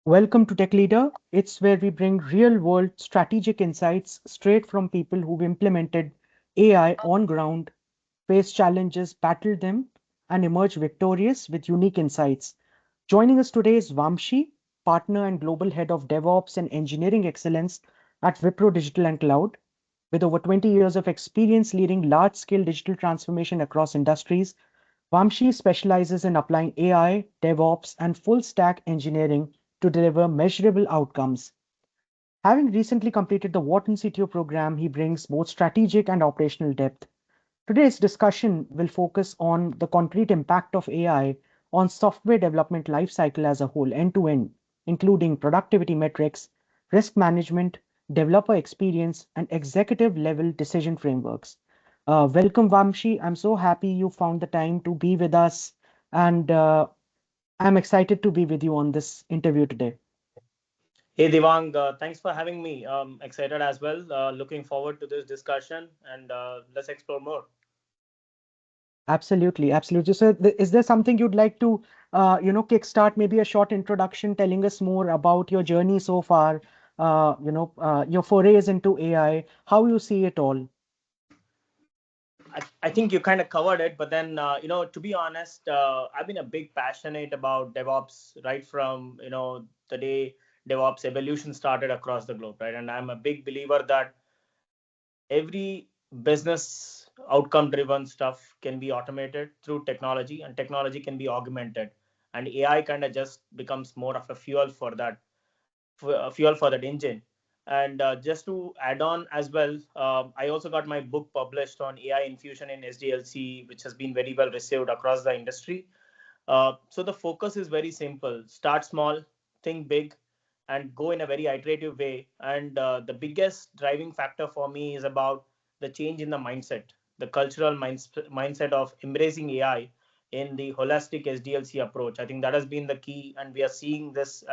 Welcome to TechLeader. It's where we bring real world strategic insights straight from people who've implemented AI on ground, faced challenges, battled them, and emerged victorious with unique insights. Joining us today is Vamshi, partner and global head of DevOps and engineering excellence at Wipro Digital and Cloud. With over 20 years of experience leading large scale digital transformation across industries, Vamshi specializes in applying AI, DevOps, and full stack engineering to deliver measurable outcomes. Having recently completed the Wharton CTO program, he brings both strategic and operational depth. Today's discussion will focus on the concrete impact of AI on software development lifecycle as a whole, end to end, including productivity metrics, risk management, developer experience, and executive level decision frameworks. Welcome, Vamshi. I'm so happy you found the time to be with us, and I'm excited to be with you on this interview today. Hey Devang, thanks for having me. Excited as well. Looking forward to this discussion and let's explore more. Absolutely, absolutely. So, is there something you'd like to, kickstart maybe a short introduction telling us more about your journey so far, your forays into AI, how you see it all? I think you kind of covered it, but then to be honest, I've been a big passionate about DevOps right from the day DevOps evolution started across the globe, right? And I'm a big believer that every business outcome driven stuff can be automated through technology, and technology can be augmented, and AI kind of just becomes more of a fuel for that engine. And just to add on as well, I also got my book published on AI infusion in SDLC, which has been very well received across the industry. So the focus is very simple: start small, think big, and go in a very iterative way. And the biggest driving factor for me is about the change in the mindset, the cultural mindset of embracing AI in the holistic SDLC approach. I think that has been the key, and we are seeing this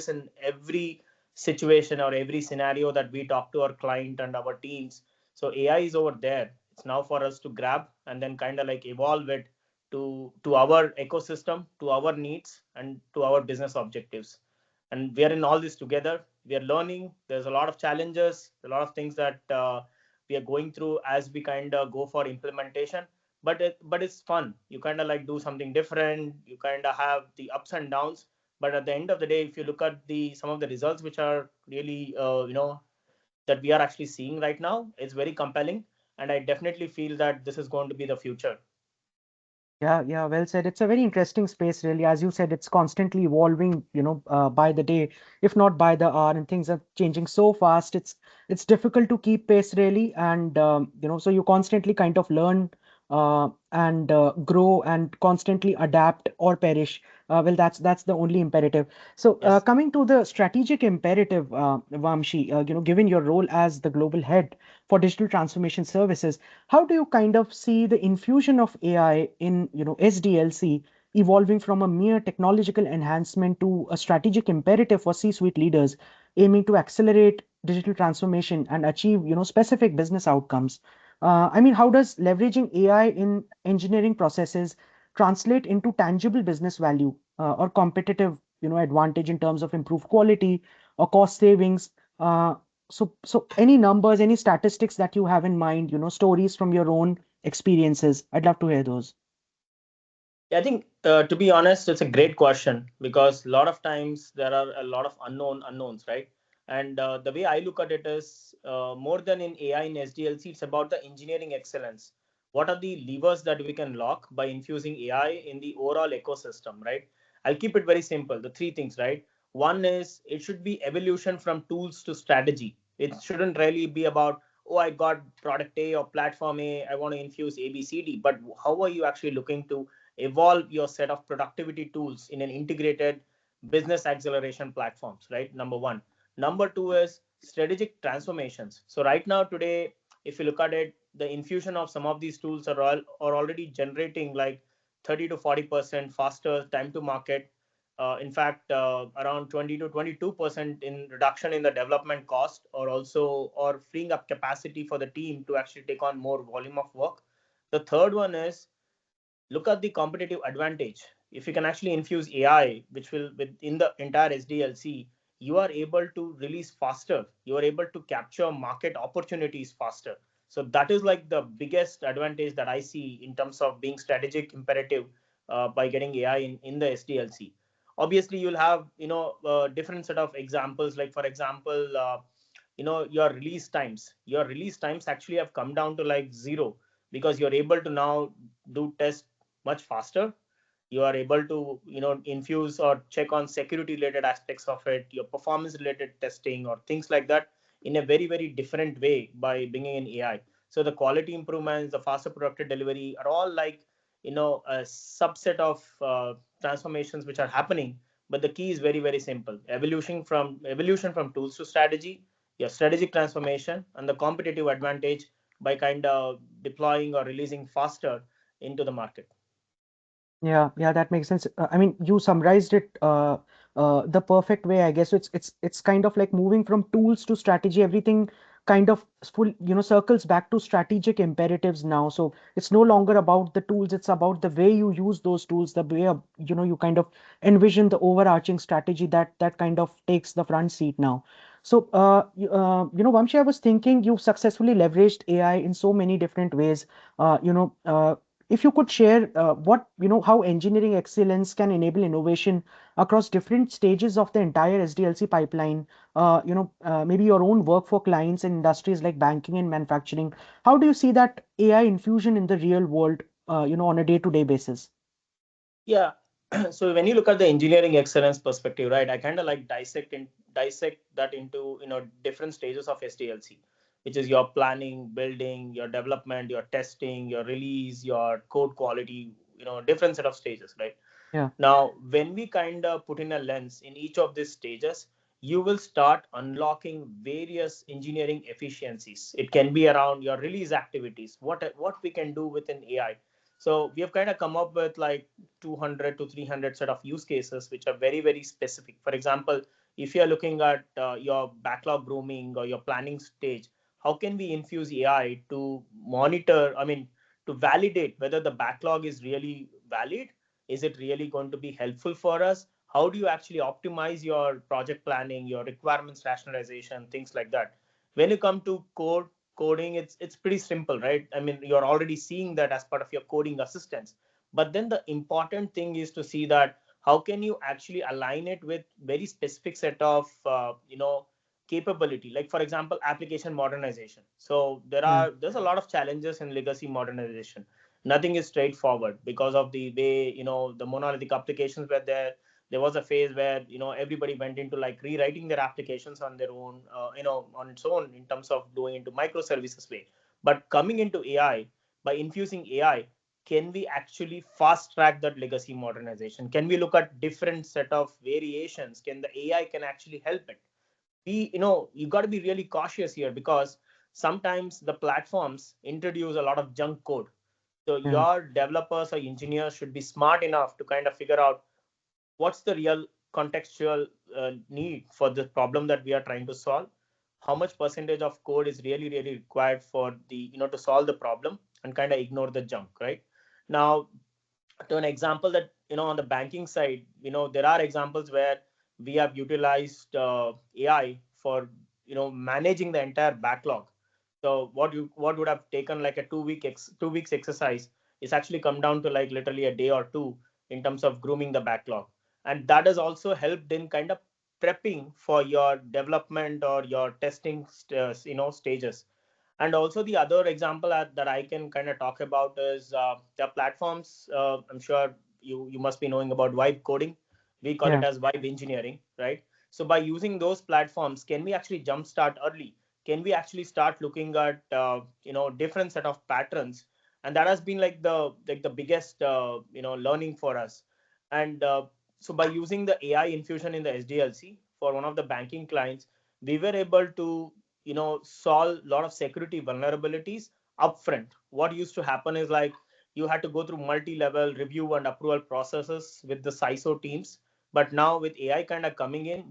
in every situation or every scenario that we talk to our client and our teams. So AI is over there. It's now for us to grab and then kind of like evolve it to our ecosystem, to our needs, and to our business objectives. And we are in all this together. We are learning. There's a lot of challenges, a lot of things that we are going through as we kind of go for implementation. But it's fun. You kind of like do something different. You kind of have the ups and downs. But at the end of the day, if you look at the some of the results which are really that we are actually seeing right now, it's very compelling. And I definitely feel that this is going to be the future. Yeah, yeah, well said. It's a very interesting space, really. As you said, it's constantly evolving, by the day, if not by the hour, and things are changing so fast. It's difficult to keep pace, really, and so you constantly kind of learn and grow and constantly adapt or perish. Well, that's the only imperative. So, Yes. coming to the strategic imperative, Vamshi, given your role as the global head for digital transformation services, how do you kind of see the infusion of AI in, SDLC evolving from a mere technological enhancement to a strategic imperative for C-suite leaders aiming to accelerate digital transformation and achieve, specific business outcomes? I mean, how does leveraging AI in engineering processes translate into tangible business value or competitive, advantage in terms of improved quality or cost savings? So any numbers, any statistics that you have in mind, stories from your own experiences, I'd love to hear those. Yeah, I think to be honest, it's a great question because a lot of times there are a lot of unknowns, right? And the way I look at it is more than in AI in SDLC, it's about the engineering excellence. What are the levers that we can lock by infusing AI in the overall ecosystem, right? I'll keep it very simple. The three things, right? One is it should be evolution from tools to strategy. It shouldn't really be about, oh, I got product A or platform A, I want to infuse A, B, C, D. But how are you actually looking to evolve your set of productivity tools in an integrated business acceleration platforms, right? Number one. Number two is strategic transformations. So right now today, if you look at it, the infusion of some of these tools are already generating like 30 to 40% faster time to market. In fact, around 20 to 22% in reduction in the development cost, or freeing up capacity for the team to actually take on more volume of work. The third one is look at the competitive advantage. if you can actually infuse AI, which will within the entire SDLC, you are able to release faster. You are able to capture market opportunities faster. So that is like the biggest advantage that I see in terms of being strategic imperative by getting AI in the SDLC. Obviously, you'll have different set of examples. Like for example, your release times actually have come down to like zero, because you're able to now do tests much faster. You are able to infuse or check on security related aspects of it, your performance related testing or things like that, in a very very different way by bringing in AI. So the quality improvements, the faster productive delivery are all like a subset of transformations which are happening. But the key is very very simple: evolution from tools to strategy, your strategic transformation, and the competitive advantage by kind of deploying or releasing faster into the market. Yeah, yeah, that makes sense. I mean, you summarized it the perfect way, I guess. So it's kind of like moving from tools to strategy. Everything kind of circles back to strategic imperatives now. So it's no longer about the tools, it's about the way you use those tools, the way you kind of envision the overarching strategy that kind of takes the front seat now. So Vamshi, I was thinking you've successfully leveraged AI in so many different ways. If you could share how engineering excellence can enable innovation across different stages of the entire SDLC pipeline, maybe your own work for clients in industries like banking and manufacturing. How do you see that AI infusion in the real world, on a day-to-day basis? Yeah. So when you look at the engineering excellence perspective, right, I kind of like dissect that into different stages of SDLC, which is your planning, building, your development, your testing, your release, your code quality, different set of stages, right? Yeah, Now, when we kind of put in a lens in each of these stages, you will start unlocking various engineering efficiencies. It can be around your release activities, what we can do within AI. So we have kind of come up with like 200 to 300 set of use cases, which are very, very specific. For example, if you're looking at your backlog grooming or your planning stage, how can we infuse AI to monitor, I mean, to validate whether the backlog is really valid? Is it really going to be helpful for us? How do you actually optimize your project planning, your requirements rationalization, things like that? When you come to coding, it's pretty simple, right? I mean, you're already seeing that as part of your coding assistance. But then the important thing is to see that how can you actually align it with very specific set of capability. Like for example, application modernization. So yeah, there's a lot of challenges in legacy modernization. Nothing is straightforward because of the way the monolithic applications were there. There was a phase where everybody went into like rewriting their applications on their own, on its own, in terms of doing into microservices way. But coming into AI, by infusing AI, can we actually fast track that legacy modernization? Can we look at different set of variations? Can the AI can actually help it? You got to be really cautious here, because sometimes the platforms introduce a lot of junk code. So yeah, your developers or engineers should be smart enough to kind of figure out what's the real contextual need for the problem that we are trying to solve. How much percentage of code is really really required for the to solve the problem, and kind of ignore the junk, right? Now, to an example that on the banking side, there are examples where we have utilized AI for managing the entire backlog. So what would have taken like a 2 weeks exercise is actually come down to like literally a day or two, in terms of grooming the backlog. And that has also helped in kind of prepping for your development or your testing stages. And also the other example that I can kind of talk about is the platforms. I'm sure you must be knowing about vibe coding. We call it yeah. as vibe engineering, right? So by using those platforms, can we actually jumpstart early? Can we actually start looking at different set of patterns? And that has been like the biggest learning for us. And so by using the AI infusion in the SDLC for one of the banking clients, we were able to solve a lot of security vulnerabilities upfront. What used to happen is like you had to go through multi-level review and approval processes with the CISO teams. But now with AI kind of coming in,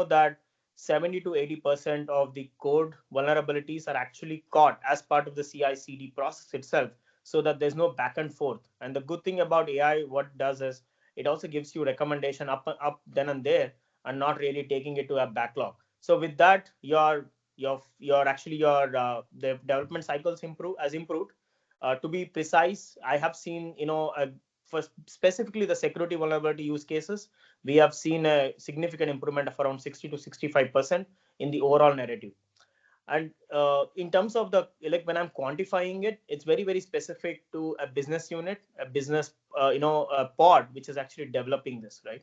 that 70 to 80% of the code vulnerabilities are actually caught as part of the CI/CD process itself, so that there's no back and forth. And the good thing about AI, what it does is it also gives you recommendation up then and there, and not really taking it to a backlog. So with that, your actually your the development cycles improved. To be precise, I have seen, for specifically the security vulnerability use cases, we have seen a significant improvement of around 60 to 65% in the overall narrative. And in terms of the, like, when I'm quantifying it, it's very very specific to a business unit, a business a pod which is actually developing this, right?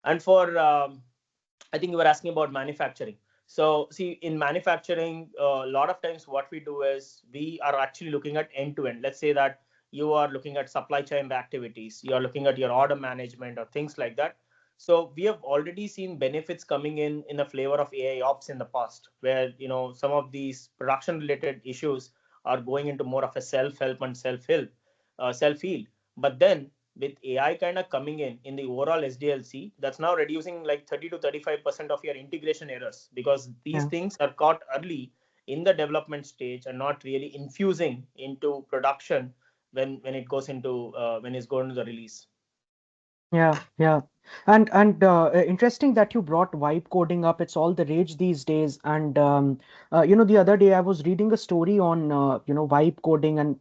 And for I think you were asking about manufacturing. So see, in manufacturing, a lot of times what we do is we are actually looking at end to end. Let's say that you are looking at supply chain activities, you are looking at your order management or things like that. So we have already seen benefits coming in a flavor of AI ops in the past, where some of these production related issues are going into more of a self help and self heal. But then with AI kind of coming in the overall SDLC, that's now reducing like 30 to 35% of your integration errors, because these Yeah. things are caught early in the development stage and not really infusing into production when it goes into when it's going to the release. Yeah, yeah. And interesting that you brought vibe coding up. It's all the rage these days. And the other day I was reading a story on vibe coding and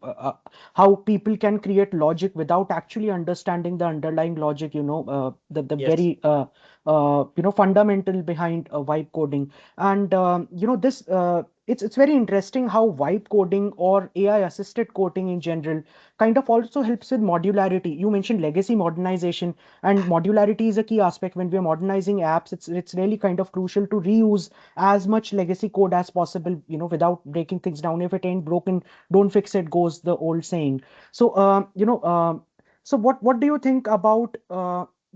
how people can create logic without actually understanding the underlying logic, the Yes. very fundamental behind vibe coding. And this it's very interesting how vibe coding or AI assisted coding in general kind of also helps with modularity. You mentioned legacy modernization, and modularity is a key aspect when we are modernizing apps. It's really kind of crucial to reuse as much legacy code as possible, without breaking things down. If it ain't broken, don't fix it, goes the old saying. So so what do you think about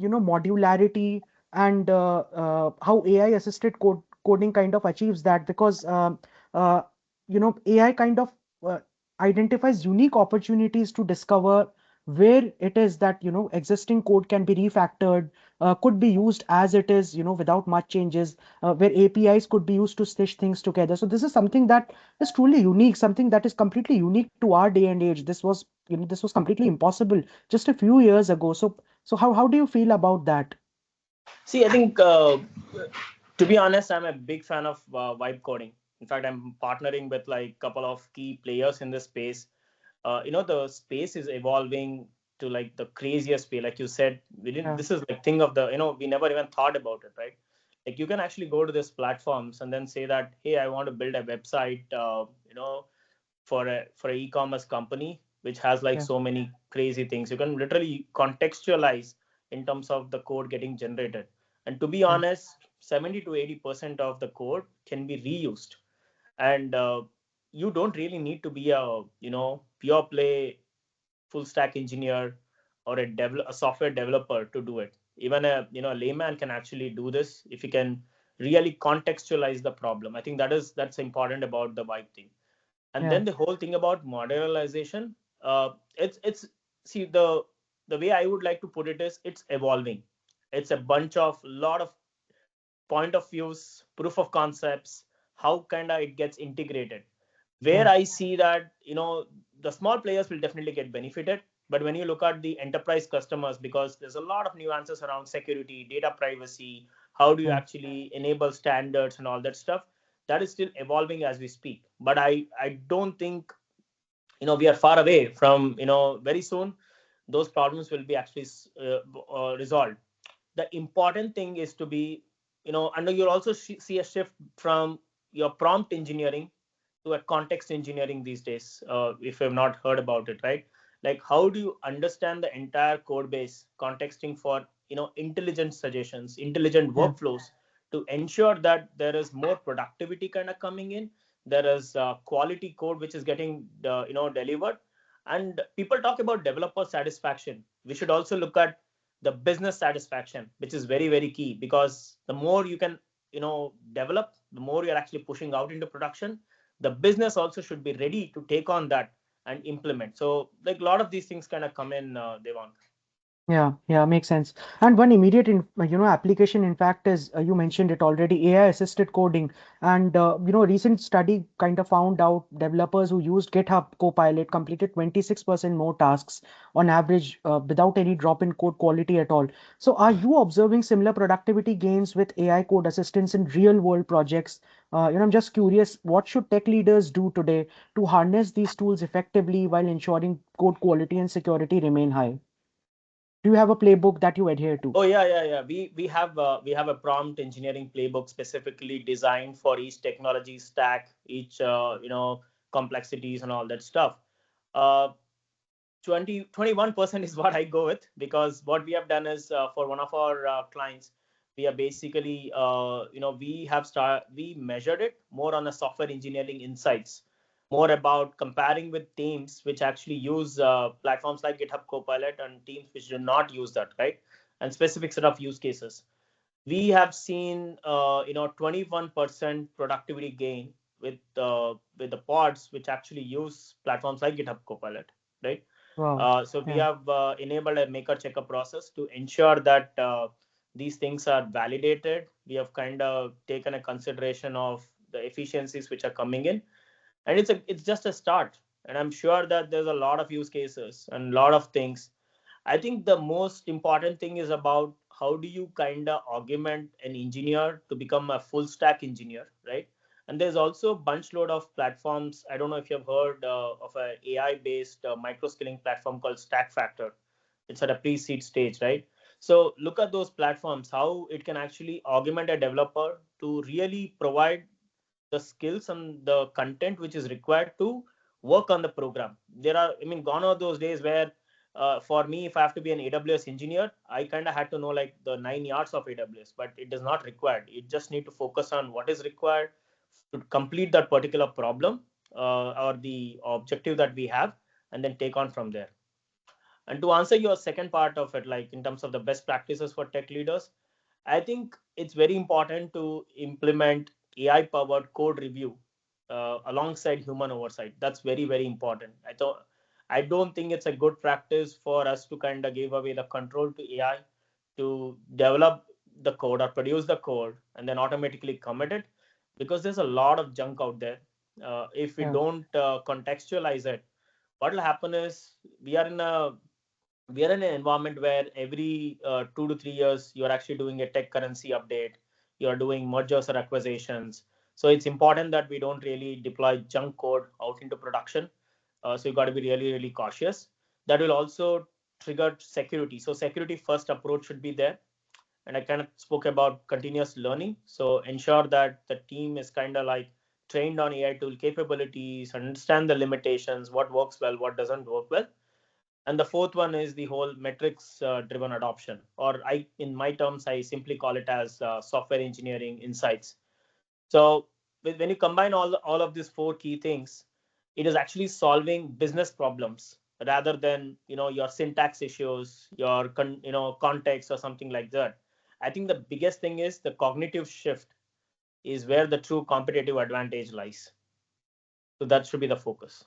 modularity and how AI assisted coding kind of achieves that? Because uh, AI kind of uh, identifies unique opportunities to discover where it is that existing code can be refactored, could be used as it is, without much changes, where APIs could be used to stitch things together. So this is something that is truly unique, something that is completely unique to our day and age. This was completely impossible just a few years ago. So how do you feel about that? See, I think to be honest, I'm a big fan of vibe coding. In fact, I'm partnering with like a couple of key players in this space. The space is evolving to like the craziest way. Like you said, we didn't. Yeah, This is like thing of the, we never even thought about it, right? Like you can actually go to these platforms and then say that, hey, I want to build a website, for a e-commerce company which has like yeah, so many crazy things. You can literally contextualize in terms of the code getting generated. And to be yeah, honest, 70 to 80% of the code can be reused. And you don't really need to be a pure play full stack engineer or a software developer to do it. Even a layman can actually do this if you can really contextualize the problem. I think that's important about the vibe thing. And yeah, then the whole thing about modularization, it's see, the way I would like to put it is, it's evolving. It's a bunch of lot of point of views, proof of concepts, how kind of it gets integrated. Where yeah, I see that, the small players will definitely get benefited, but when you look at the enterprise customers, because there's a lot of nuances around security, data privacy, how do you yeah, actually enable standards and all that stuff, that is still evolving as we speak. But I don't think, we are far away from, very soon those problems will be actually resolved. The important thing is to be, and you'll also see a shift from your prompt engineering to a context engineering these days, if you have not heard about it, right? Like, how do you understand the entire code base, contexting for, intelligent suggestions, intelligent yeah, workflows, to ensure that there is more productivity kind of coming in, there is quality code which is getting delivered. And people talk about developer satisfaction, we should also look at the business satisfaction, which is very very key, because the more you can develop, the more you're actually pushing out into production. The business also should be ready to take on that and implement. So like a lot of these things kind of come in, Devang. Yeah, yeah, makes sense. And one immediate, application, in fact, is you mentioned it already, AI assisted coding. And recent study kind of found out developers who used GitHub Copilot completed 26% more tasks on average without any drop in code quality at all. So, are you observing similar productivity gains with AI code assistance in real world projects? I'm just curious, what should tech leaders do today to harness these tools effectively while ensuring code quality and security remain high? Do you have a playbook that you adhere to? Oh yeah, yeah, yeah. We have a prompt engineering playbook specifically designed for each technology stack, each complexities and all that stuff. Uh, 21% is what I go with, because what we have done is, for one of our clients, we are basically we measured it more on a software engineering insights, more about comparing with teams which actually use platforms like GitHub Copilot and teams which do not use that, right? And specific set of use cases. We have seen 21% productivity gain with the pods which actually use platforms like GitHub Copilot, right? Wow. So we Yeah. have enabled a maker checker process to ensure that these things are validated. We have kind of taken a consideration of the efficiencies which are coming in, and it's just a start. And I'm sure that there's a lot of use cases and a lot of things. I think the most important thing is about how do you kind of augment an engineer to become a full stack engineer, right? And there's also a bunch load of platforms. I don't know if you've heard of a AI based micro skilling platform called Stack Factor. It's at a pre-seed stage, right? So look at those platforms, how it can actually augment a developer to really provide the skills and the content which is required to work on the program. There are, I mean, gone are those days where for me, if I have to be an AWS engineer, I kind of had to know like the 9 yards of AWS, but it does not required. It just need to focus on what is required to complete that particular problem or the objective that we have, and then take on from there. And to answer your second part of it, like in terms of the best practices for tech leaders, I think it's very important to implement AI powered code review alongside human oversight. That's very, very important. I don't think it's a good practice for us to kind of give away the control to AI to develop the code or produce the code and then automatically commit it, because there's a lot of junk out there. If we Yeah. don't contextualize it, what will happen is we are in a we are in an environment where every 2 to 3 years you are actually doing a tech currency update, you are doing mergers or acquisitions. So it's important that we don't really deploy junk code out into production. So you got to be really, really cautious. That will also trigger security. So security first approach should be there. And I kind of spoke about continuous learning, so ensure that the team is kind of like trained on AI tool capabilities, understand the limitations, what works well, what doesn't work well. And the fourth one is the whole metrics driven adoption, or I in my terms I simply call it as software engineering insights. So when you combine all of these four key things, it is actually solving business problems rather than your syntax issues, your context or something like that. I think the biggest thing is the cognitive shift is where the true competitive advantage lies. So that should be the focus.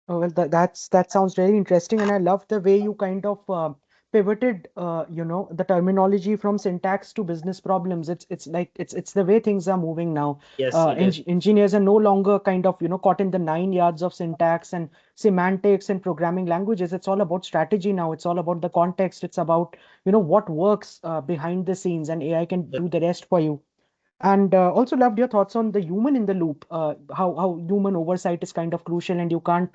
Oh, well, that sounds very interesting, and I love the way you kind of pivoted, the terminology from syntax to business problems. It's like it's the way things are moving now. Yes, it is. Engineers are no longer kind of caught in the 9 yards of syntax and semantics and programming languages. It's all about strategy now. It's all about the context. It's about what works behind the scenes, and AI can do the rest for you. And also loved your thoughts on the human in the loop, how human oversight is kind of crucial, and you can't,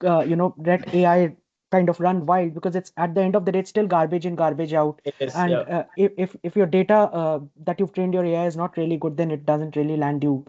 let AI kind of run wild because it's at the end of the day, it's still garbage in, garbage out. It is, And yeah. if your data that you've trained your AI is not really good, then it doesn't really land you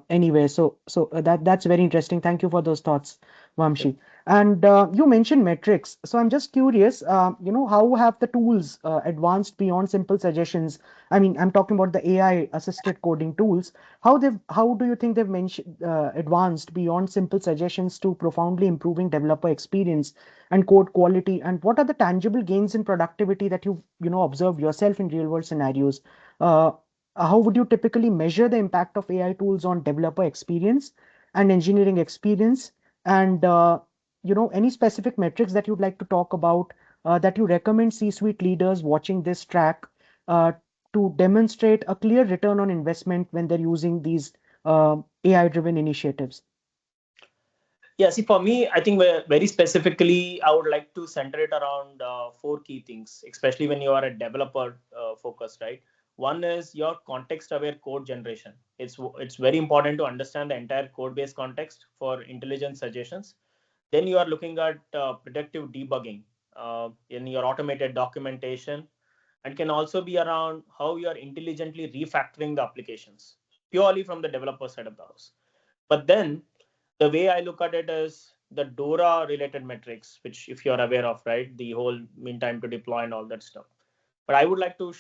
anyway. So that's very interesting. Thank you for those thoughts, Vamshi. And you mentioned metrics. So I'm just curious, how have the tools advanced beyond simple suggestions? I mean, I'm talking about the AI assisted coding tools. How do you think they've mentioned advanced beyond simple suggestions to profoundly improving developer experience and code quality? And what are the tangible gains in productivity that you've observed yourself in real world scenarios? Uh, how would you typically measure the impact of AI tools on developer experience and engineering experience? And any specific metrics that you'd like to talk about that you recommend C-suite leaders watching this track uh, to demonstrate a clear return on investment when they're using these AI-driven initiatives? Yeah, see, for me, I think very specifically, I would like to center it around four key things, especially when you are a developer focused, right? One is your context-aware code generation. It's very important to understand the entire code-based context for intelligent suggestions. Then you are looking at predictive debugging in your automated documentation, and can also be around how you are intelligently refactoring the applications purely from the developer side of the house. But then the way I look at it is the Dora related metrics, which if you're aware of, right, the whole mean time to deploy and all that stuff. But I would like to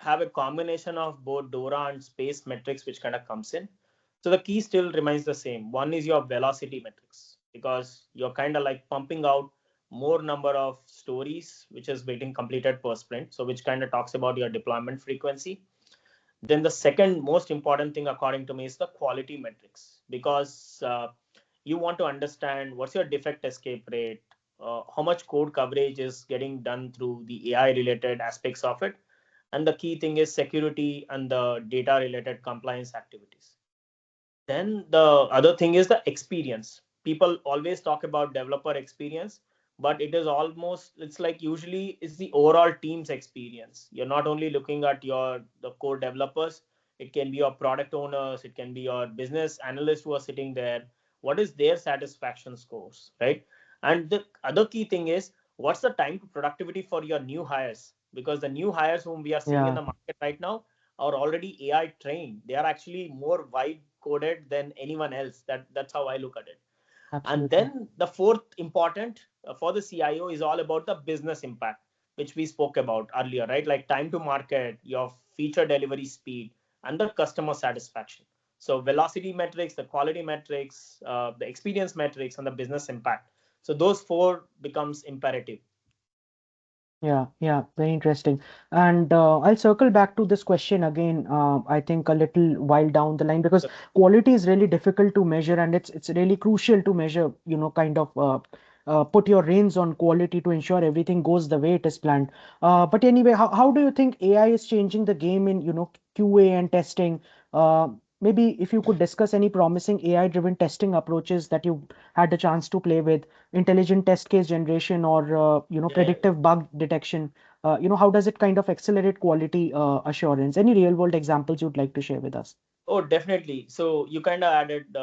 have a combination of both Dora and space metrics, which kind of comes in. So the key still remains the same. One is your velocity metrics, because you're kind of like pumping out more number of stories, which is getting completed per sprint. So which kind of talks about your deployment frequency. Then the second most important thing, according to me, is the quality metrics, because you want to understand what's your defect escape rate, how much code coverage is getting done through the AI related aspects of it, and the key thing is security and the data related compliance activities. Then the other thing is the experience. People always talk about developer experience, but it is almost, it's like usually it's the overall team's experience. You're not only looking at your the core developers, it can be your product owners, it can be your business analysts who are sitting there. What is their satisfaction scores, right? And the other key thing is what's the time to productivity for your new hires, because the new hires whom we are seeing in Yeah, the market right now are already AI trained. They are actually more vibe coded than anyone else. That's how I look at it. And absolutely. then the fourth important for the CIO is all about the business impact, which we spoke about earlier, right? Like time to market, your feature delivery speed, and the customer satisfaction. So velocity metrics, the quality metrics, the experience metrics, and the business impact. So those four becomes imperative. Yeah, yeah, very interesting. And I'll circle back to this question again, I think a little while down the line, because quality is really difficult to measure, and it's really crucial to measure, kind of put your reins on quality to ensure everything goes the way it is planned. But anyway, how do you think AI is changing the game in, QA and testing? Maybe if you could discuss any promising AI-driven testing approaches that you had the chance to play with, intelligent test case generation, or Yeah. predictive bug detection. How does it kind of accelerate quality assurance? Any real world examples you'd like to share with us? Oh, definitely. So you kind of added,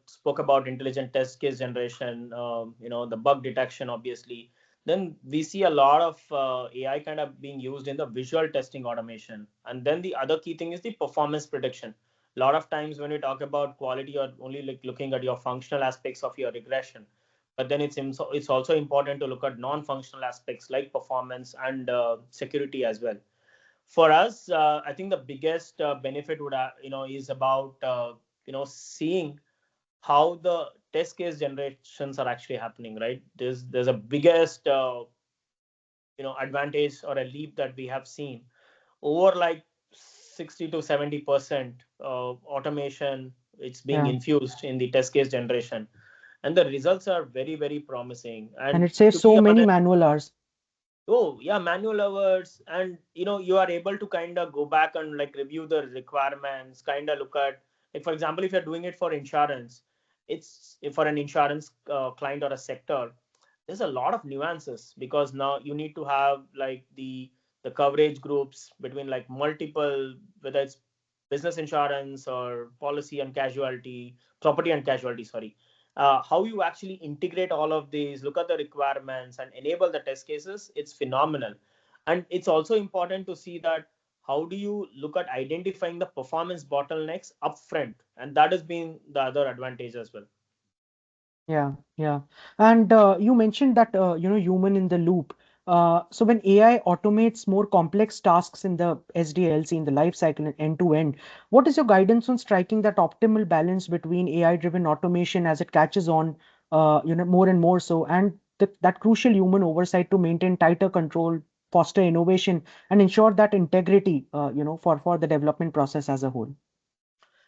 spoke about intelligent test case generation, the bug detection, obviously. Then we see a lot of AI kind of being used in the visual testing automation. And then the other key thing is the performance prediction. A lot of times when we talk about quality, you're only like looking at your functional aspects of your regression. But then it's also important to look at non-functional aspects like performance and security as well. For us, I think the biggest benefit would is about seeing how the test case generations are actually happening, right? There's a biggest advantage or a leap that we have seen over like 60 to 70% automation. It's being Yeah, infused in the test case generation, and the results are very promising. and And it saves to so be many honest, manual hours. oh yeah, manual hours, and you are able to kind of go back and like review the requirements, kind of look at, like for example, if you're doing it for insurance, it's if for an insurance client or a sector, there's a lot of nuances, because now you need to have like the coverage groups between like multiple, whether it's business insurance or policy and casualty, property and casualty, sorry. How you actually integrate all of these, look at the requirements and enable the test cases, it's phenomenal. And it's also important to see that how do you look at identifying the performance bottlenecks upfront, and that has been the other advantage as well. Yeah, yeah. And you mentioned that human in the loop. So when AI automates more complex tasks in the SDLC, in the life cycle end to end, what is your guidance on striking that optimal balance between AI-driven automation as it catches on, more and more so, and that crucial human oversight to maintain tighter control, foster innovation, and ensure that integrity, for the development process as a whole?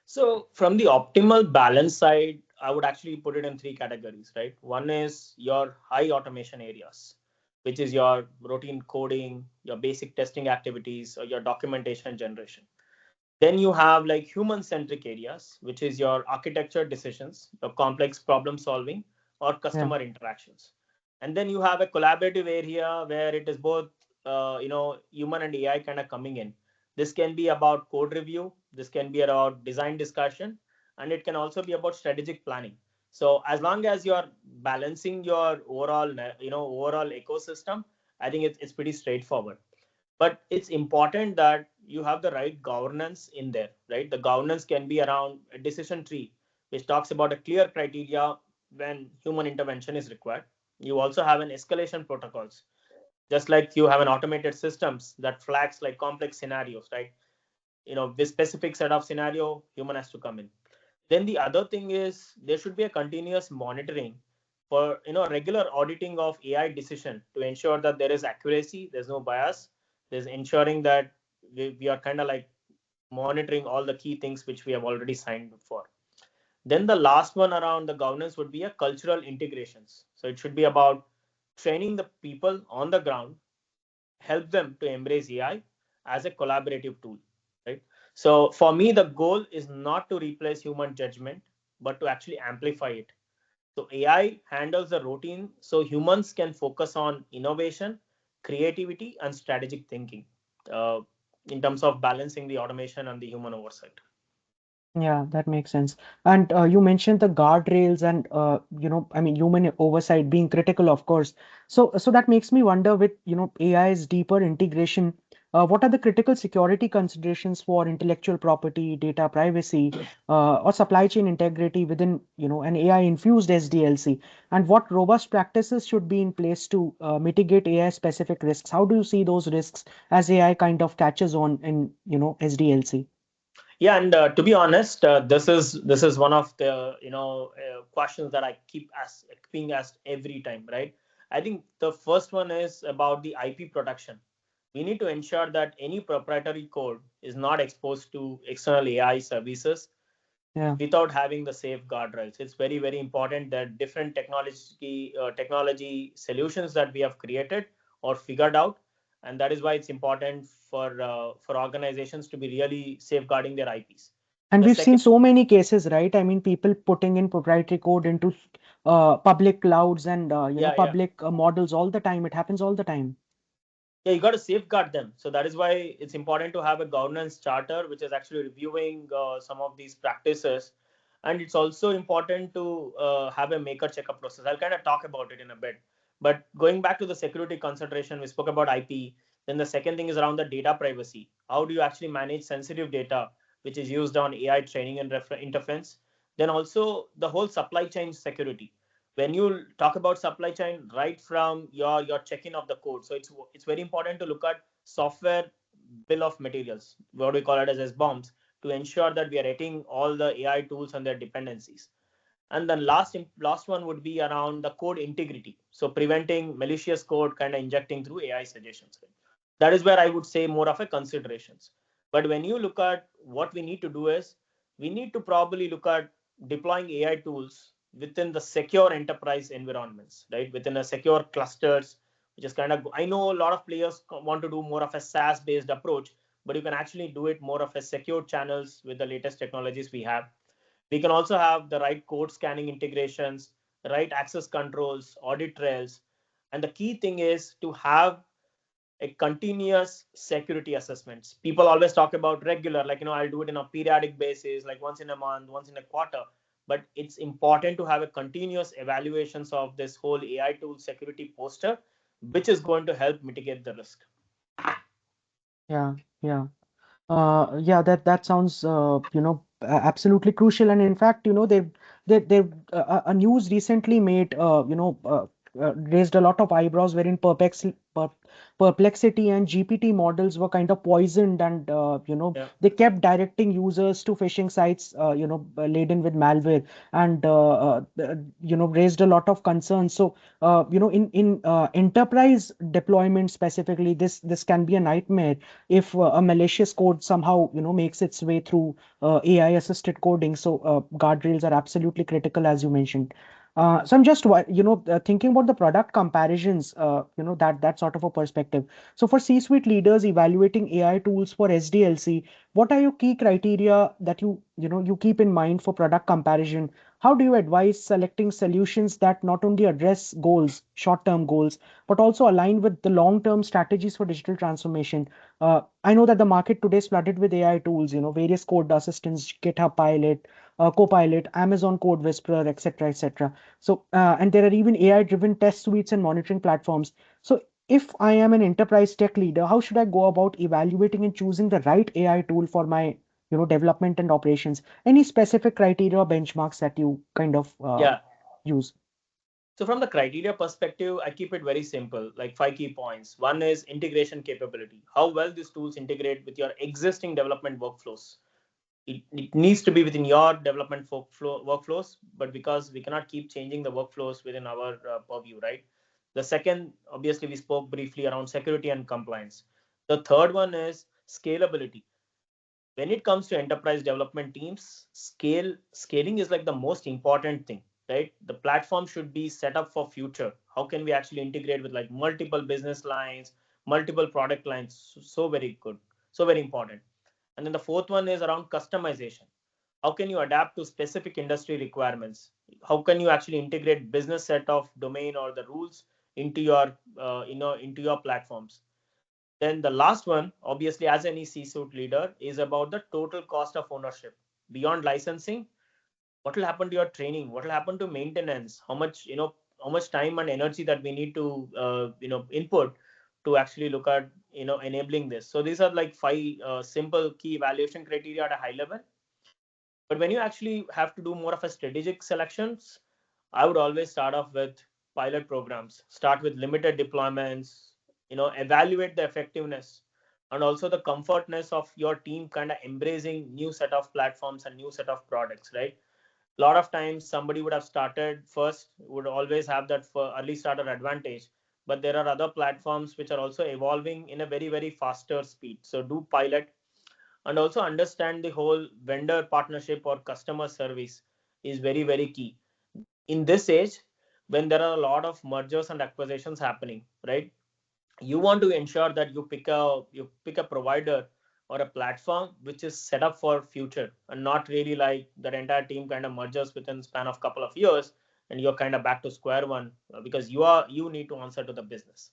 So from the optimal balance side, I would actually put it in three categories, right? One is your high automation areas. which is your routine coding, your basic testing activities, or your documentation generation. Then you have like human centric areas, which is your architecture decisions, your complex problem solving, or Yeah. customer interactions. And then you have a collaborative area where it is both, human and AI kind of coming in. This can be about code review, this can be about design discussion, and it can also be about strategic planning. So as long as you're balancing your overall, overall ecosystem, I think it's pretty straightforward. But it's important that you have the right governance in there, right? The governance can be around a decision tree which talks about a clear criteria when human intervention is required. You also have an escalation protocols, just like you have an automated systems that flags like complex scenarios, right? With specific set of scenario, human has to come in. Then the other thing is there should be a continuous monitoring for regular auditing of AI decision to ensure that there is accuracy, there's no bias, there's ensuring that we are kind of like monitoring all the key things which we have already signed for. Then the last one around the governance would be a cultural integrations. So it should be about training the people on the ground, help them to embrace AI as a collaborative tool, right? So for me, the goal is not to replace human judgment, but to actually amplify it. So AI handles the routine, so humans can focus on innovation, creativity, and strategic thinking, uh, in terms of balancing the automation and the human oversight. Yeah, that makes sense. And you mentioned the guardrails and I mean, human oversight being critical, of course. So that makes me wonder with AI's deeper integration, what are the critical security considerations for intellectual property, data privacy, or supply chain integrity within an AI-infused SDLC? And what robust practices should be in place to mitigate AI-specific risks? How do you see those risks as AI kind of catches on in SDLC? Yeah, and to be honest, this is one of the questions that I keep being asked every time, right? I think the first one is about the IP protection. We need to ensure that any proprietary code is not exposed to external AI services Yeah. without having the safeguard rails. It's very very important that different technology solutions that we have created or figured out, and that is why it's important for organizations to be really safeguarding their IPs. And The we've seen second, so many cases, right? I mean, people putting in proprietary code into public clouds and yeah, yeah, public models all the time. It happens all the time. yeah, you got to safeguard them. So that is why it's important to have a governance charter which is actually reviewing some of these practices. And it's also important to have a maker checker process. I'll kind of talk about it in a bit. But going back to the security consideration, we spoke about IP. Then the second thing is around the data privacy. How do you actually manage sensitive data which is used on AI training and interference? Then also the whole supply chain security. When you talk about supply chain, right from your check-in of the code, so it's very important to look at software bill of materials, what we call it as bombs, to ensure that we are rating all the AI tools and their dependencies. And then last one would be around the code integrity, so preventing malicious code kind of injecting through AI suggestions, right? That is where I would say more of a considerations. But when you look at what we need to do is we need to probably look at deploying AI tools within the secure enterprise environments, right? Within a secure clusters, which is kind of, I know a lot of players want to do more of a SaaS based approach, but you can actually do it more of a secure channels with the latest technologies we have. We can also have the right code scanning integrations, the right access controls, audit trails. And the key thing is to have a continuous security assessments. People always talk about regular, like, I'll do it in a periodic basis, like once in a month, once in a quarter. But it's important to have a continuous evaluations of this whole AI tool security poster, which is going to help mitigate the risk. Yeah, yeah. Yeah, that sounds absolutely crucial. And in fact, they've a news recently made raised a lot of eyebrows wherein Perplexity and GPT models were kind of poisoned, and Yeah. they kept directing users to phishing sites laden with malware, and raised a lot of concerns. So in enterprise deployment specifically, this can be a nightmare if a malicious code somehow makes its way through AI assisted coding. So guardrails are absolutely critical, as you mentioned. So I'm just thinking about the product comparisons, that sort of a perspective. So for C-suite leaders evaluating AI tools for SDLC, what are your key criteria that you keep in mind for product comparison? How do you advise selecting solutions that not only address goals, short-term goals, but also align with the long-term strategies for digital transformation? I know that the market today is flooded with AI tools, various code assistants, GitHub Pilot, Copilot, Amazon Code Whisperer, etc., etc. So, and there are even AI-driven test suites and monitoring platforms. So, if I am an enterprise tech leader, how should I go about evaluating and choosing the right AI tool for my, development and operations? Any specific criteria or benchmarks that you kind of Yeah. use? So from the criteria perspective, I keep it very simple, like five key points. One is integration capability. How well these tools integrate with your existing development workflows. It needs to be within your development workflows, but because we cannot keep changing the workflows within our purview, right? The second, obviously, we spoke briefly around security and compliance. The third one is scalability. When it comes to enterprise development teams, scaling is like the most important thing, right? The platform should be set up for future. How can we actually integrate with like multiple business lines, multiple product lines? So very good, so very important. And then the fourth one is around customization. How can you adapt to specific industry requirements? How can you actually integrate business set of domain or the rules into your into your platforms? Then the last one, obviously, as any C-suite leader, is about the total cost of ownership. Beyond licensing, what will happen to your training? What will happen to maintenance? How much time and energy that we need to input to actually look at enabling this. So these are like five simple key evaluation criteria at a high level. But when you actually have to do more of a strategic selections, I would always start off with pilot programs. Start with limited deployments, evaluate the effectiveness and also the comfortness of your team kind of embracing new set of platforms and new set of products, right? A lot of times somebody would have started first, would always have that for early starter advantage, but there are other platforms which are also evolving in a very very faster speed. So do pilot and also understand the whole vendor partnership or customer service is very very key in this age when there are a lot of mergers and acquisitions happening, right? You want to ensure that you pick a provider or a platform which is set up for future and not really like that entire team kind of merges within span of couple of years and you're kind of back to square one because you need to answer to the business.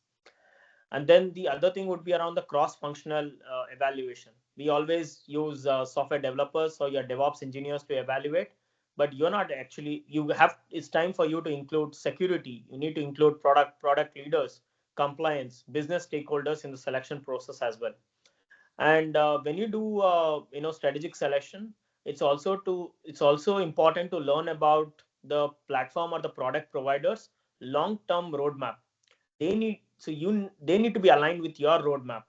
And then the other thing would be around the cross functional evaluation. We always use software developers or your DevOps engineers to evaluate, but you're not actually, you have, it's time for you to include security. You need to include product leaders, compliance, business stakeholders in the selection process as well. And when you do strategic selection, it's also important to learn about the platform or the product providers long term roadmap. They need to be aligned with your roadmap,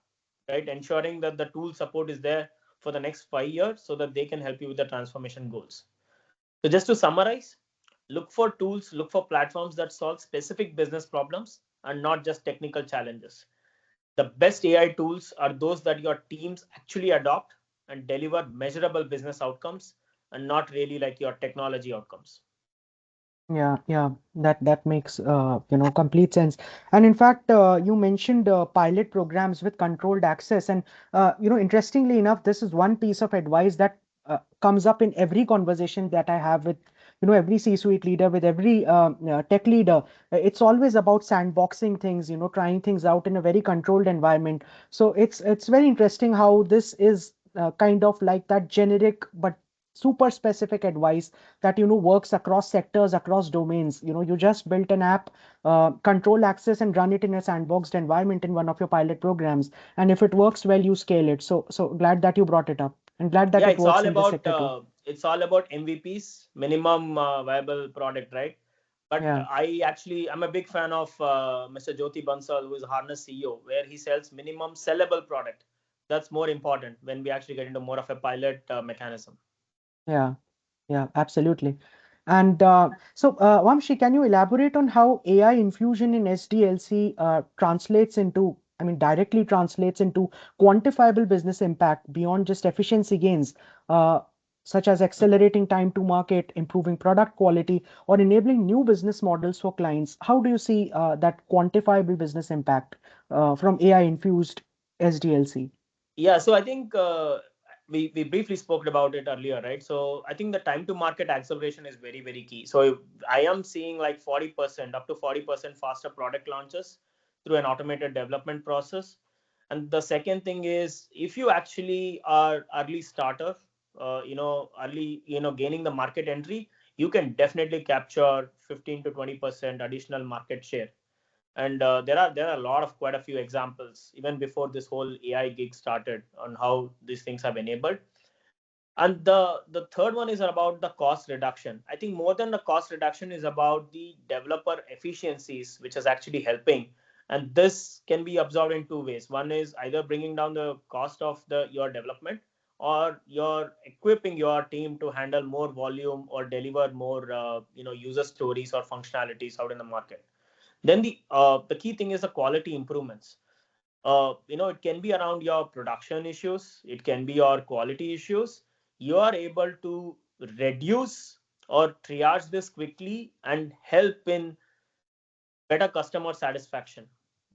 right? Ensuring that the tool support is there for the next 5 years so that they can help you with the transformation goals. So just to summarize, look for tools, look for platforms that solve specific business problems and not just technical challenges. The best AI tools are those that your teams actually adopt and deliver measurable business outcomes and not really like your technology outcomes. Yeah, yeah, that makes complete sense. And in fact, you mentioned pilot programs with controlled access, and interestingly enough, this is one piece of advice that comes up in every conversation that I have with every C-suite leader, with every tech leader. It's always about sandboxing things, trying things out in a very controlled environment. So it's very interesting how this is kind of like that generic but super specific advice that works across sectors, across domains. You just built an app, control access and run it in a sandboxed environment in one of your pilot programs, and if it works well, you scale it. So glad that you brought it up, and glad that Yeah, it it's works all in this about sector too. MVPs, minimum viable product, right? But Yeah. I'm a big fan of Mr. Jyoti Bansal, who is Harness CEO, where he sells minimum sellable product. That's more important when we actually get into more of a pilot mechanism. Yeah. Yeah, absolutely. And Vamshi, can you elaborate on how AI infusion in SDLC directly translates into quantifiable business impact beyond just efficiency gains? Uh, such as accelerating time to market, improving product quality, or enabling new business models for clients. How do you see that quantifiable business impact from AI infused SDLC? Yeah, so I think we briefly spoke about it earlier, right? So I think the time to market acceleration is very, very key. So I am seeing like 40%, up to 40% faster product launches through an automated development process. And the second thing is, if you actually are early starter, early, gaining the market entry, you can definitely capture 15 to 20% additional market share. And there are a lot of quite a few examples even before this whole AI gig started on how these things have enabled. And the third one is about the cost reduction. I think more than the cost reduction is about the developer efficiencies, which is actually helping. And this can be observed in two ways. One is either bringing down the cost of the your development, or you're equipping your team to handle more volume or deliver more user stories or functionalities out in the market. Then the key thing is the quality improvements. It can be around your production issues, it can be your quality issues. You are able to reduce or triage this quickly and help in better customer satisfaction.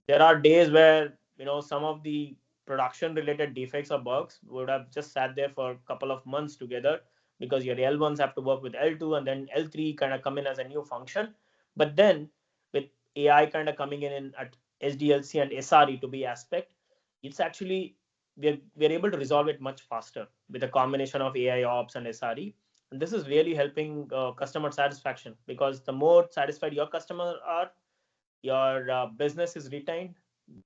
There are days where some of the production related defects or bugs would have just sat there for a couple of months together, because your L1s have to work with L2 and then L3 kind of come in as a new function. But then with AI kind of coming in at SDLC and SRE to be aspect, it's actually we're able to resolve it much faster with a combination of AI ops and SRE. And this is really helping customer satisfaction, because the more satisfied your customer are, your business is retained,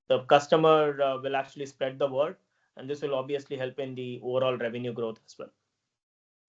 the customer will actually spread the word, and this will obviously help in the overall revenue growth as well.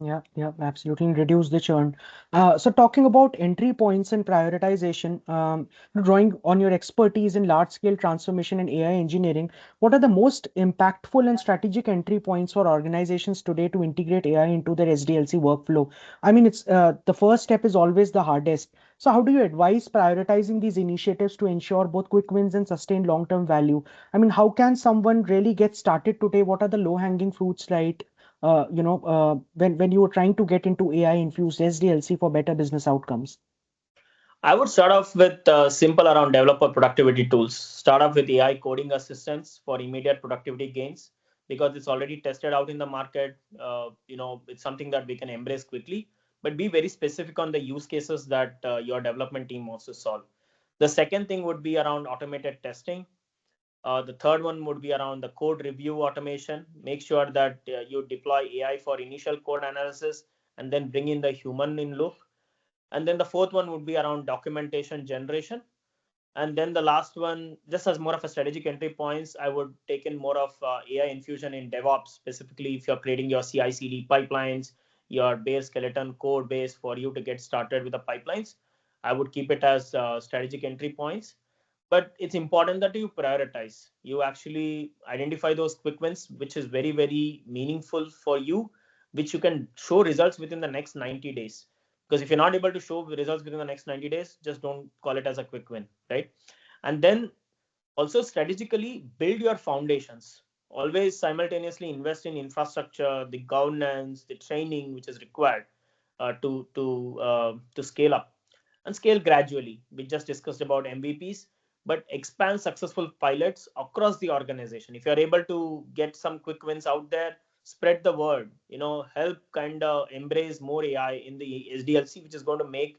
Yeah, yeah, absolutely. And reduce the churn. So talking about entry points and prioritization, drawing on your expertise in large-scale transformation and AI engineering, what are the most impactful and strategic entry points for organizations today to integrate AI into their SDLC workflow? I mean, it's the first step is always the hardest. So how do you advise prioritizing these initiatives to ensure both quick wins and sustained long-term value? I mean, how can someone really get started today? What are the low-hanging fruits, right? When you were trying to get into AI infused SDLC for better business outcomes? I would start off with simple around developer productivity tools. Start off with AI coding assistance for immediate productivity gains, because it's already tested out in the market. It's something that we can embrace quickly, but be very specific on the use cases that your development team wants to solve. The second thing would be around automated testing. The third one would be around the code review automation. Make sure that you deploy AI for initial code analysis and then bring in the human in loop. And then the fourth one would be around documentation generation. And then the last one, just as more of a strategic entry points, I would take in more of AI infusion in DevOps, specifically if you're creating your CI/CD pipelines, your bare skeleton code base for you to get started with the pipelines. I would keep it as strategic entry points. But it's important that you prioritize. You actually identify those quick wins, which is very, very meaningful for you, which you can show results within the next 90 days. Because if you're not able to show results within the next 90 days, just don't call it as a quick win, right? And then also strategically build your foundations. Always simultaneously invest in infrastructure, the governance, the training which is required to scale up and scale gradually. We just discussed about MVPs, but expand successful pilots across the organization. If you're able to get some quick wins out there, spread the word. Help kind of embrace more AI in the SDLC, which is going to make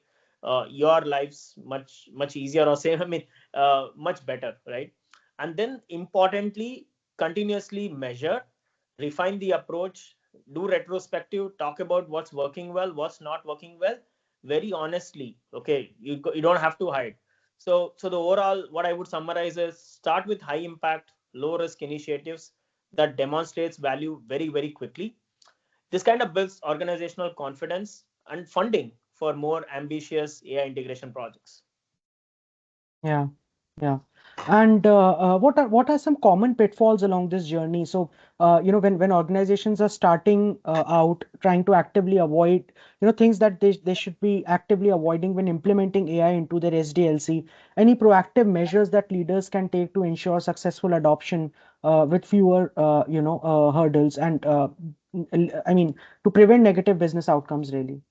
your lives much easier, or say, I mean, much better, right? And then importantly, continuously measure, refine the approach, do retrospective, talk about what's working well, what's not working well, very honestly. Okay, you don't have to hide. So the overall, what I would summarize is, start with high impact, low risk initiatives that demonstrates value very, very quickly. This kind of builds organizational confidence and funding for more ambitious AI integration projects. Yeah. Yeah. And what are some common pitfalls along this journey? So, when organizations are starting out trying to actively avoid, things that they should be actively avoiding when implementing AI into their SDLC, any proactive measures that leaders can take to ensure successful adoption with fewer, hurdles and, I mean, to prevent negative business outcomes, really.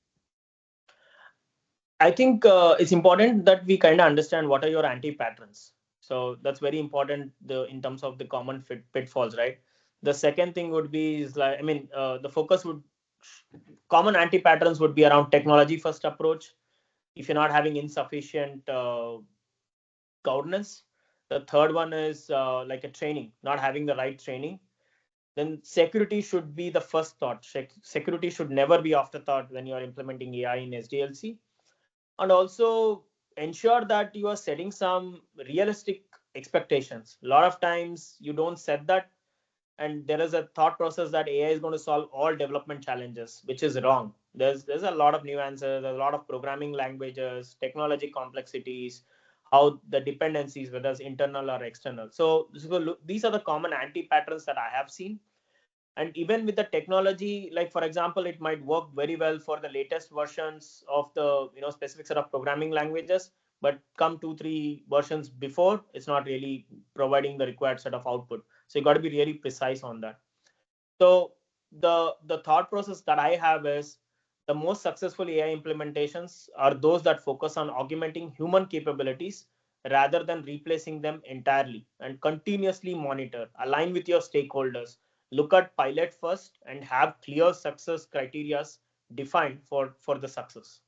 I think it's important that we kind of understand what are your anti patterns. So that's very important in terms of the common pitfalls, right? The second thing would be is like, I mean, the focus would common anti patterns would be around technology first approach. If you're not having insufficient governance, the third one is like a training, not having the right training. Then security should be the first thought. Security should never be afterthought when you are implementing AI in SDLC, and also ensure that you are setting some realistic expectations. A lot of times you don't set that, and there is a thought process that AI is going to solve all development challenges, which is wrong. There's a lot of nuances, there's a lot of programming languages, technology complexities, how the dependencies, whether it's internal or external. So these are the common anti patterns that I have seen. And even with the technology, like for example, it might work very well for the latest versions of the specific set of programming languages, but come 2 3 versions before, it's not really providing the required set of output. So you got to be really precise on that. So the thought process that I have is the most successful AI implementations are those that focus on augmenting human capabilities rather than replacing them entirely, and continuously monitor, align with your stakeholders, look at pilot first, and have clear success criteria defined for the success.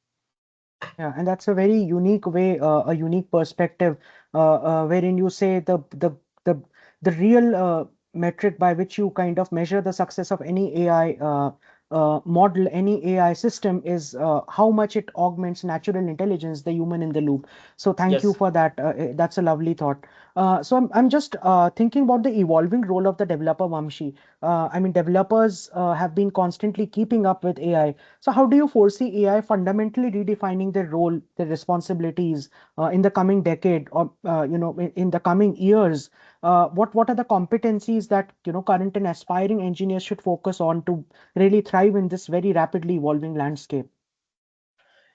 Yeah, and that's a very unique way, a unique perspective, wherein you say the the real metric by which you kind of measure the success of any AI model, any AI system is how much it augments natural intelligence, the human in the loop. So thank you Yes. for that. That's a lovely thought. So I'm just thinking about the evolving role of the developer, Vamshi. I mean, developers have been constantly keeping up with AI. So, how do you foresee AI fundamentally redefining their role, their responsibilities in the coming decade, or in the coming years? What are the competencies that current and aspiring engineers should focus on to really thrive in this very rapidly evolving landscape?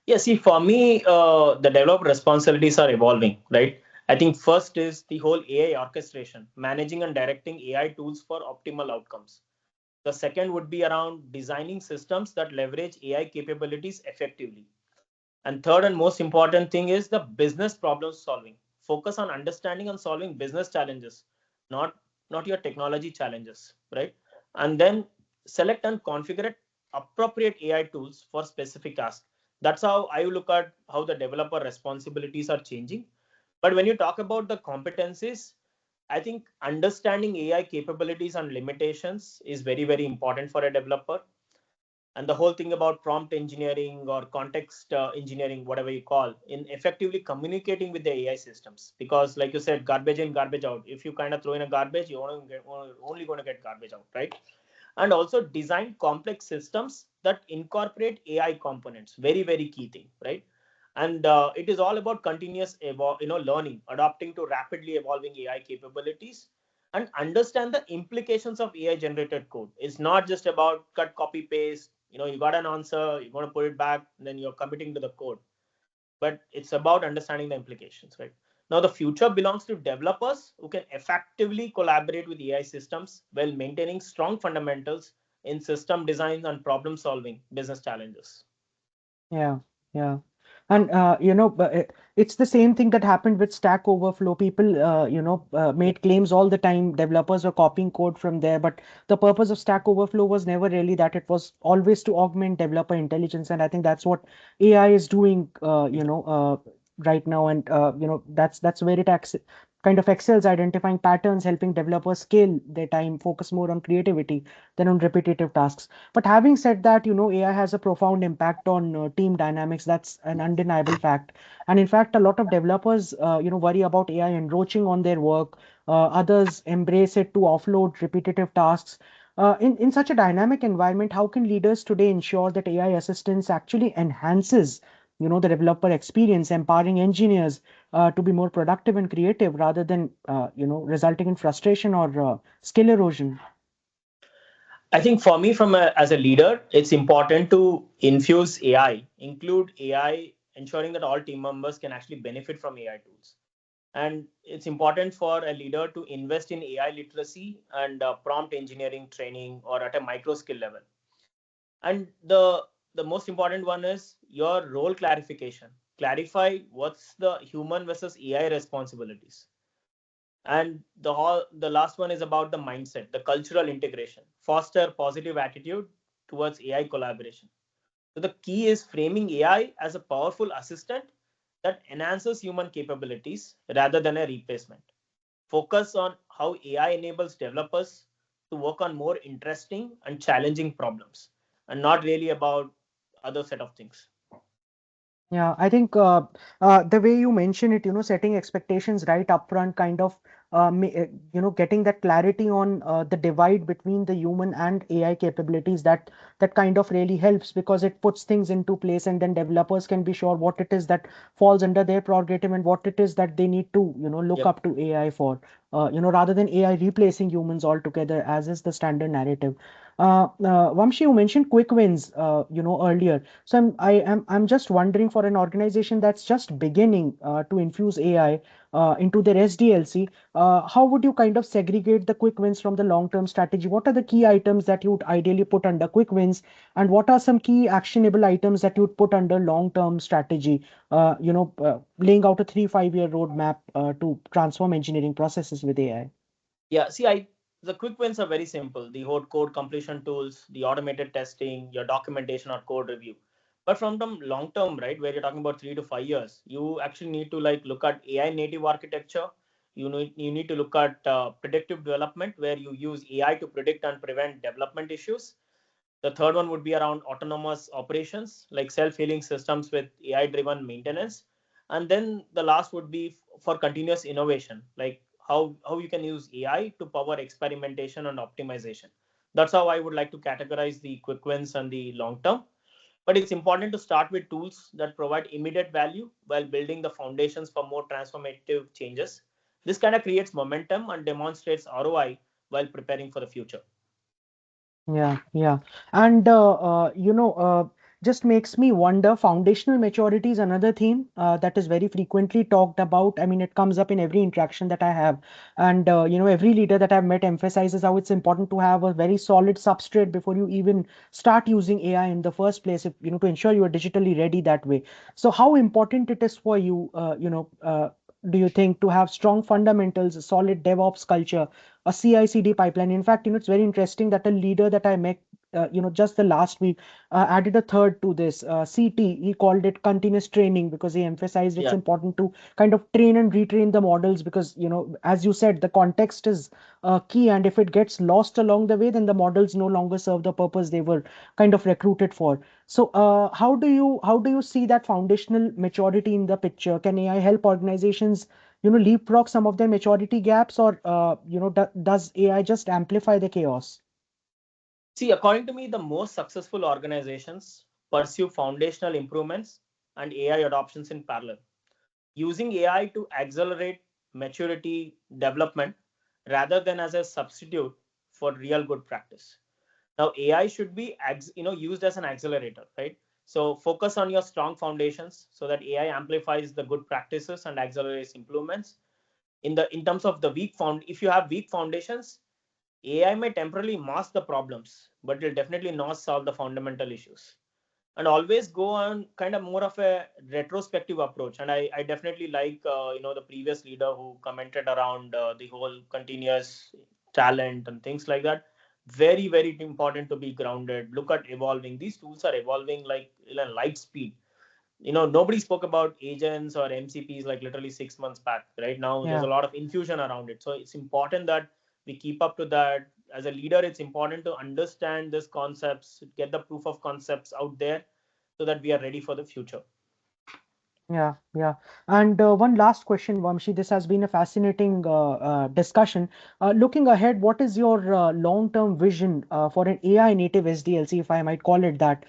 Yeah, see, for me, the developer responsibilities are evolving, right? I think first is the whole AI orchestration, managing and directing AI tools for optimal outcomes. The second would be around designing systems that leverage AI capabilities effectively. And third and most important thing is the business problem solving. Focus on understanding and solving business challenges, not not your technology challenges, right? And then select and configure appropriate AI tools for specific tasks. That's how I look at how the developer responsibilities are changing. But when you talk about the competencies, I think understanding AI capabilities and limitations is very, very important for a developer. And the whole thing about prompt engineering or context engineering, whatever you call, in effectively communicating with the AI systems. Because, like you said, garbage in, garbage out. If you kind of throw in a garbage, you're only going to get garbage out, right? And also design complex systems that incorporate AI components. Very, very key thing, right? And it is all about continuous learning, adapting to rapidly evolving AI capabilities, and understand the implications of AI generated code. It's not just about cut, copy, paste. You got an answer, you're going to put it back, and then you're committing to the code. But it's about understanding the implications, right? Now, the future belongs to developers who can effectively collaborate with AI systems while maintaining strong fundamentals in system design and problem solving business challenges. Yeah, yeah. And but it's the same thing that happened with Stack Overflow. People, Yeah. made claims all the time. Developers were copying code from there, but the purpose of Stack Overflow was never really that. It was always to augment developer intelligence, and I think that's what AI is doing, right now. And that's where it acts kind of excels, identifying patterns, helping developers scale their time, focus more on creativity than on repetitive tasks. But having said that, AI has a profound impact on team dynamics. That's an undeniable fact. And in fact, a lot of developers, worry about AI encroaching on their work. Others embrace it to offload repetitive tasks. In such a dynamic environment, how can leaders today ensure that AI assistance actually enhances the developer experience, empowering engineers to be more productive and creative rather than resulting in frustration or skill erosion. I think for me, as a leader, it's important to infuse AI, include AI, ensuring that all team members can actually benefit from AI tools. And it's important for a leader to invest in AI literacy and prompt engineering training or at a micro skill level. And the most important one is your role clarification. Clarify what's the human versus AI responsibilities. And the last one is about the mindset, the cultural integration. Foster positive attitude towards AI collaboration. So the key is framing AI as a powerful assistant that enhances human capabilities rather than a replacement. Focus on how AI enables developers to work on more interesting and challenging problems, and not really about other set of things. Yeah, I think the way you mention it, setting expectations right up front, kind of, getting that clarity on the divide between the human and AI capabilities, that kind of really helps because it puts things into place, and then developers can be sure what it is that falls under their prerogative and what it is that they need to, look Yep. up to AI for, rather than AI replacing humans altogether, as is the standard narrative. Vamshi, you mentioned quick wins, earlier. So I'm just wondering for an organization that's just beginning to infuse AI into their SDLC, how would you kind of segregate the quick wins from the long-term strategy? What are the key items that you would ideally put under quick wins, and what are some key actionable items that you would put under long-term strategy? Laying out a 3-5 year roadmap to transform engineering processes with AI. Yeah. See, I the quick wins are very simple. The whole code completion tools, the automated testing, your documentation or code review. But from the long term, right, where you're talking about 3 to 5 years, you actually need to like look at AI native architecture. You need to look at predictive development, where you use AI to predict and prevent development issues. The third one would be around autonomous operations, like self-healing systems with AI-driven maintenance. And then the last would be for continuous innovation, like how you can use AI to power experimentation and optimization. That's how I would like to categorize the quick wins and the long term. But it's important to start with tools that provide immediate value while building the foundations for more transformative changes. This kind of creates momentum and demonstrates ROI while preparing for the future. Yeah, yeah. And just makes me wonder, foundational maturity is another theme that is very frequently talked about. I mean, it comes up in every interaction that I have. And every leader that I've met emphasizes how it's important to have a very solid substrate before you even start using AI in the first place, if, to ensure you are digitally ready that way. So how important it is for you, do you think, to have strong fundamentals, a solid DevOps culture, a CI/CD pipeline? In fact, it's very interesting that a leader that I met, just the last week, added a third to this, CT. He called it continuous training because he emphasized it's Yeah. important to kind of train and retrain the models because, as you said, the context is key, and if it gets lost along the way, then the models no longer serve the purpose they were kind of recruited for. So, how do you see that foundational maturity in the picture? Can AI help organizations, leapfrog some of their maturity gaps, or does AI just amplify the chaos? See, according to me, the most successful organizations pursue foundational improvements and AI adoptions in parallel, using AI to accelerate maturity development rather than as a substitute for real good practice. Now, AI should be used as an accelerator, right? So focus on your strong foundations so that AI amplifies the good practices and accelerates improvements. In terms of the weak found, if you have weak foundations, AI may temporarily mask the problems, but it will definitely not solve the fundamental issues. And always go on kind of more of a retrospective approach. And I definitely like the previous leader who commented around the whole continuous talent and things like that. Very very important to be grounded. Look at evolving. These tools are evolving like in a light speed. Nobody spoke about agents or MCPs like literally 6 months back. Right now there's Yeah. a lot of infusion around it, so it's important that we keep up to that. As a leader, it's important to understand these concepts, get the proof of concepts out there, so that we are ready for the future. Yeah, yeah. And one last question, Vamshi. This has been a fascinating discussion. Looking ahead, what is your long-term vision for an AI native SDLC, if I might call it that?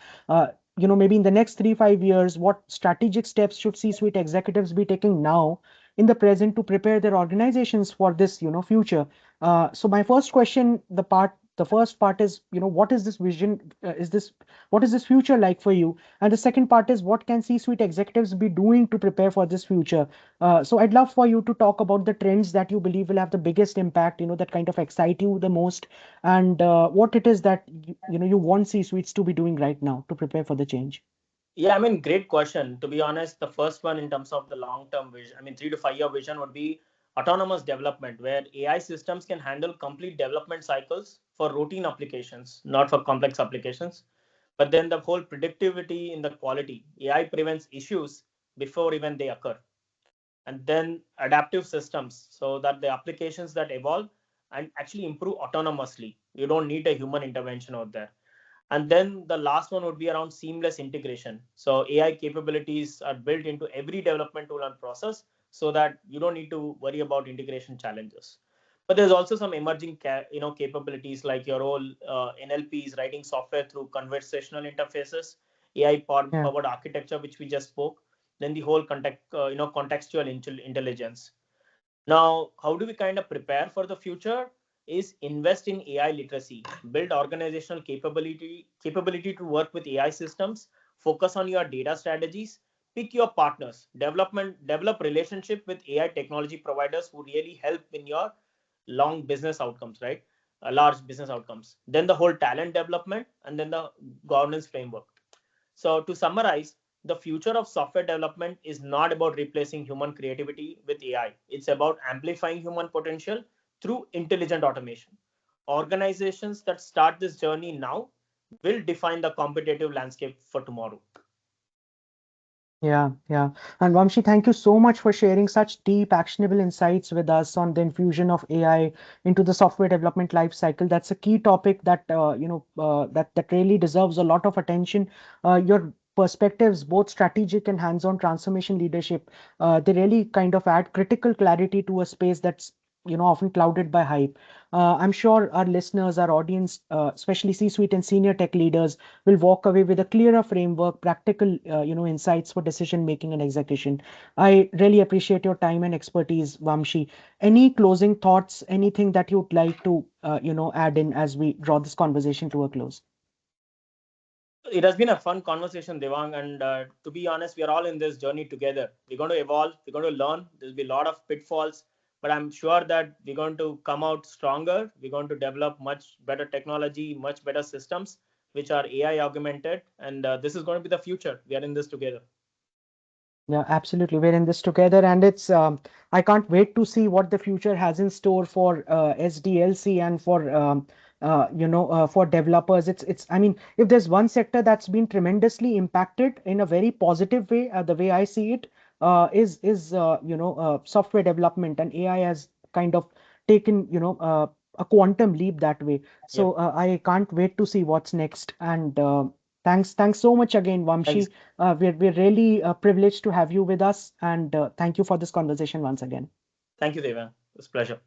maybe in the next 3 5 years, what strategic steps should C-suite executives be taking now in the present to prepare their organizations for this future? So my first question, the first part is, what is this vision? What is this future like for you? And the second part is, what can C-suite executives be doing to prepare for this future? So I'd love for you to talk about the trends that you believe will have the biggest impact, that kind of excite you the most, and what it is that you want C-suites to be doing right now to prepare for the change. Yeah, I mean, great question. To be honest, the first one in terms of the long-term vision, I mean, 3 to 5 year vision would be autonomous development, where AI systems can handle complete development cycles for routine applications, not for complex applications. But then the whole predictivity in the quality, AI prevents issues before even they occur. And then adaptive systems, so that the applications that evolve and actually improve autonomously. You don't need a human intervention out there. And then the last one would be around seamless integration. So AI capabilities are built into every development tool and process, so that you don't need to worry about integration challenges. But there's also some emerging capabilities like your whole NLPs, writing software through conversational interfaces, AI Yeah. powered architecture, which we just spoke. Then the whole contextual intelligence. Now, how do we kind of prepare for the future? Is invest in AI literacy, build organizational capability to work with AI systems, focus on your data strategies, pick your partners, develop relationship with AI technology providers who really help in your long business outcomes, right? Large business outcomes. Then the whole talent development, and then the governance framework. So, to summarize, the future of software development is not about replacing human creativity with AI. It's about amplifying human potential through intelligent automation. Organizations that start this journey now will define the competitive landscape for tomorrow. Yeah, yeah. And Vamshi, thank you so much for sharing such deep, actionable insights with us on the infusion of AI into the software development life cycle. That's a key topic that that really deserves a lot of attention. Your perspectives, both strategic and hands-on transformation leadership, they really kind of add critical clarity to a space that's often clouded by hype. I'm sure our listeners, our audience, especially C-suite and senior tech leaders, will walk away with a clearer framework, practical, insights for decision making and execution. I really appreciate your time and expertise, Vamshi. Any closing thoughts, anything that you'd like to, add in as we draw this conversation to a close? It has been a fun conversation, Devang, and to be honest, we are all in this journey together. We're going to evolve, we're going to learn. There'll be a lot of pitfalls, but I'm sure that we're going to come out stronger. We're going to develop much better technology, much better systems, which are AI augmented, and this is going to be the future. We are in this together. Yeah, absolutely. We're in this together, and it's I can't wait to see what the future has in store for SDLC and for for developers. I mean, if there's one sector that's been tremendously impacted in a very positive way, the way I see it, is software development, and AI has kind of taken a quantum leap that way. Yep. So I can't wait to see what's next. And thanks so much again, Thanks. Vamshi. We're really privileged to have you with us, and thank you for this conversation once again. Thank you, Devang. It's a pleasure.